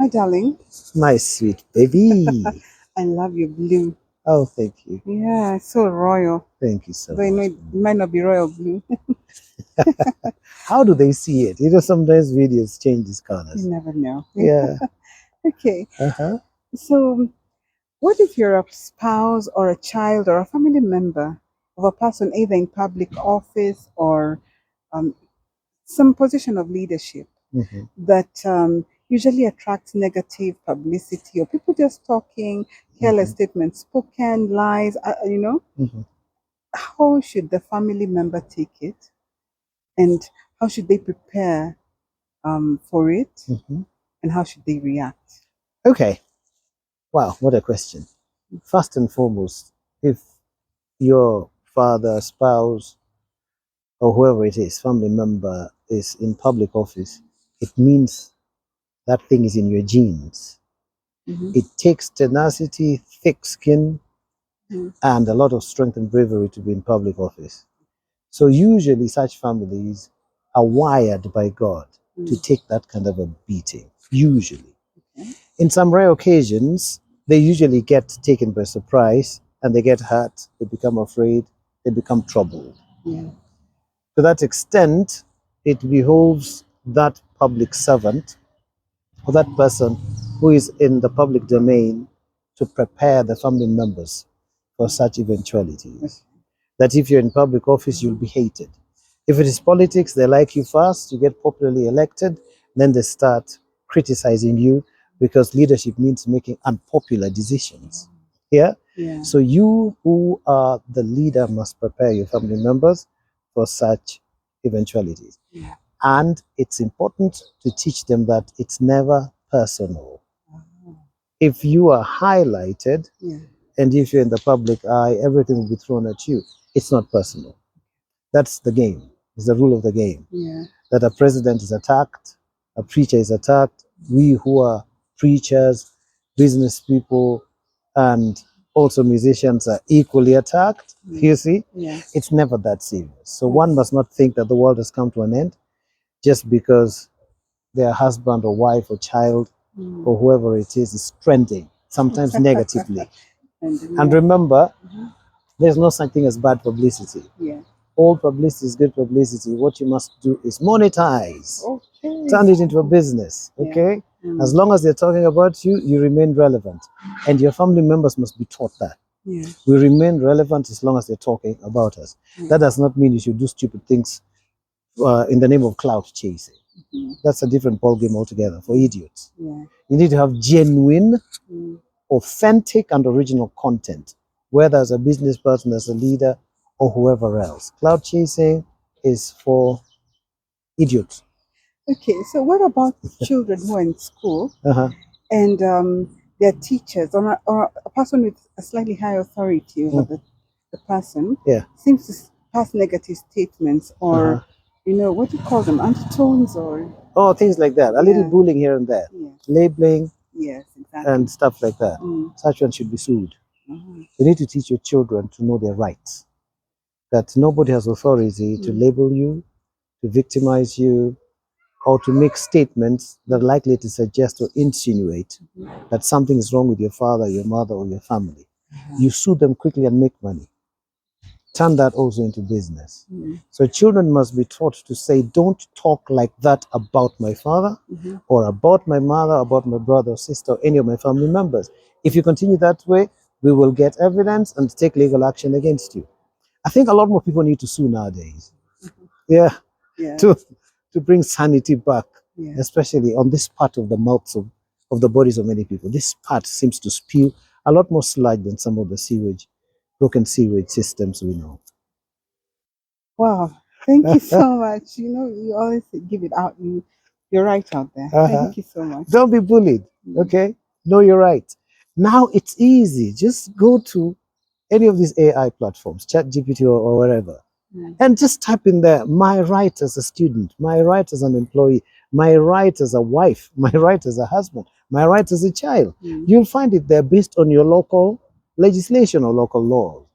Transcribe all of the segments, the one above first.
Hi, darling. My sweet baby. I love your blue. Oh, thank you. Yeah, it's so royal. Thank you so Though much. it might not be royal blue. How do they see it? Sometimes videos change these You colors. never know. Yeah. Okay. Uh-huh. So, what if you're a spouse or a child or a family member of a person either in public office or um, some position of leadership Mm-hmm. that usually attracts negative publicity or people just talking, careless Mm-hmm. statements, spoken lies, Mm-hmm. how should the family member take it? And how should they prepare for it? Mm-hmm. And how should they react? Okay. Wow, what a question. First and foremost, if your father, spouse, or whoever it is, family member is in public office, it means that thing is in your genes. Mm-hmm. It takes tenacity, thick skin, Mm-hmm. and a lot of strength and bravery to be in public office. So usually such families are wired by God to take that kind of a beating. Usually. Okay. In some rare occasions, they usually get taken by surprise and they get hurt, they become afraid, they become troubled. Yeah. To that extent, it behoves that public servant or that person who is in the public domain to prepare the family members for such eventualities. That if you're in public office, you'll be hated. If it is politics, they like you first, you get popularly elected, then they start criticizing you because leadership means making unpopular decisions. Yeah? Yeah. So you who are the leader must prepare your family members for such eventualities. Yeah. And it's important to teach them that it's never personal. Oh, If you are highlighted yeah. and if you're in the public eye, everything will be thrown at you. It's not personal. That's the game. It's the rule of the game. Yeah. That a president is attacked, a preacher is attacked. We who are preachers, business people, and also musicians are equally attacked. You see, Yeah. it's never that serious. So one must not think that the world has come to an end just because their husband or wife or child or whoever it is trending, sometimes negatively. And Yeah. remember, there's no such thing as bad publicity. Yeah. All publicity is good publicity. What you must do is monetize, Okay. turn it into a business. Yeah. Okay? As long as they're talking about you, you remain relevant. And your family members must be taught that. Yeah. We remain relevant as long as they're talking about us. That does not mean you should do stupid things in the name of clout chasing. That's a different ballgame altogether for idiots. Yeah. You need to have genuine, authentic, and original content, whether as a business person, as a leader, or whoever else. Cloud chasing is for idiots. Okay. So, what about children who are in school Uh-huh. and their teachers or a person with a slightly higher authority over the person Yeah. seems to pass negative statements or, Uh-huh. what do you call them? Undertones or. Oh, things like that. A little Yeah. bullying here and there, Yeah. labeling Yes, exactly. and stuff like that. Such one should be sued. You need to teach your children to know their rights. That nobody has authority to label you, to victimize you, or to make statements that are likely to suggest or insinuate that something is wrong with your father, your mother, or your family. You sue them quickly and make money. Turn that also into business. So children must be taught to say, don't talk like that about my father or about my mother, about my brother or sister, or any of my family members. If you continue that way, we will get evidence and take legal action against you. I think a lot more people need to sue nowadays. Yeah, Yeah. to bring sanity back, Yeah. especially on this part of the mouths of the bodies of many people. This part seems to spew a lot more sludge than some of the broken sewage systems we know. Wow. Thank you so much. You always give it out. You're right out there. Thank you so much. Don't be bullied, okay? Know you're right. Now it's easy. Just go to any of these AI platforms, ChatGPT or wherever, and just type in there, my right as a student, my right as an employee, my right as a wife, my right as a husband, my right as a child. You'll find it there based on your local legislation or local laws.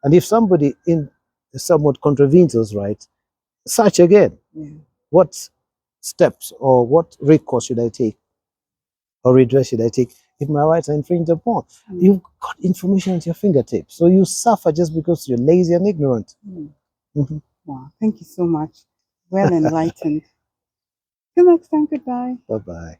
And if somebody somewhat contravenes those rights, search again. What steps or what recourse should I take Or redress should I take if my rights are infringed upon? You've got information at your fingertips. So you suffer just because you're lazy and ignorant. Mhm. Wow, thank you so much. Well enlightened. Till next time, goodbye. Bye-bye.